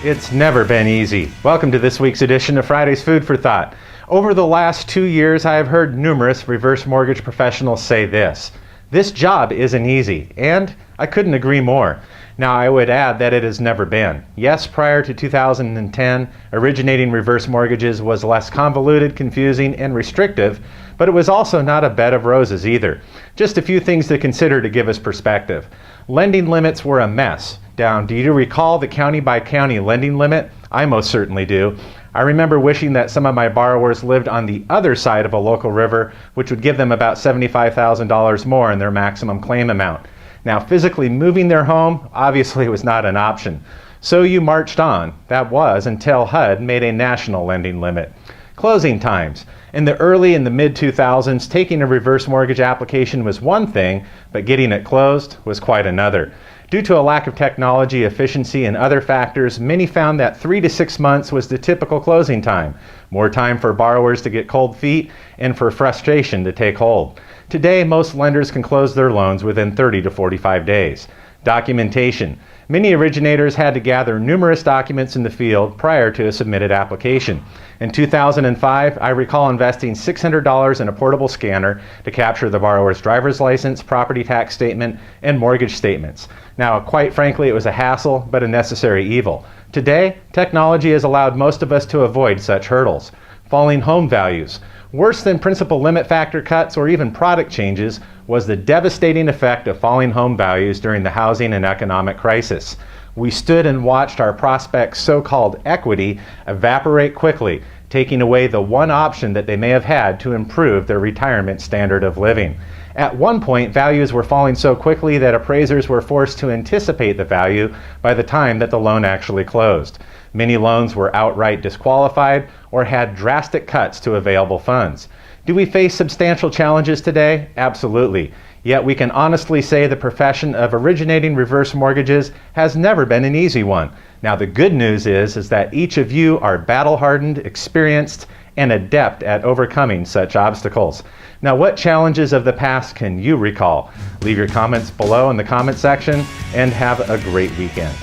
It's never been easy. Welcome to this week's edition of Friday's Food for Thought. Over the last 2 years, I have heard numerous reverse mortgage professionals say this job isn't easy, and I couldn't agree more. Now, I would add that it has never been. Yes, prior to 2010, originating reverse mortgages was less convoluted, confusing, and restrictive, but it was also not a bed of roses either. Just a few things to consider to give us perspective. Lending limits were a mess. Do you recall the county-by-county lending limit? I most certainly do. I remember wishing that some of my borrowers lived on the other side of a local river, which would give them about $75,000 more in their maximum claim amount. Now, physically moving their home obviously was not an option. So you marched on. That was until HUD made a national lending limit. Closing times. In the early and the mid-2000s, taking a reverse mortgage application was one thing, but getting it closed was quite another. Due to a lack of technology, efficiency, and other factors, many found that 3 to 6 months was the typical closing time. More time for borrowers to get cold feet and for frustration to take hold. Today, most lenders can close their loans within 30 to 45 days. Documentation. Many originators had to gather numerous documents in the field prior to a submitted application. In 2005, I recall investing $600 in a portable scanner to capture the borrower's driver's license, property tax statement, and mortgage statements. Now, quite frankly, it was a hassle, but a necessary evil. Today, technology has allowed most of us to avoid such hurdles. Falling home values. Worse than principal limit factor cuts or even product changes was the devastating effect of falling home values during the housing and economic crisis. We stood and watched our prospects' so-called equity evaporate quickly, taking away the one option that they may have had to improve their retirement standard of living. At one point, values were falling so quickly that appraisers were forced to anticipate the value by the time that the loan actually closed. Many loans were outright disqualified or had drastic cuts to available funds. Do we face substantial challenges today? Absolutely. Yet we can honestly say the profession of originating reverse mortgages has never been an easy one. Now, the good news is that each of you are battle-hardened, experienced, and adept at overcoming such obstacles. Now, what challenges of the past can you recall? Leave your comments below in the comment section and have a great weekend.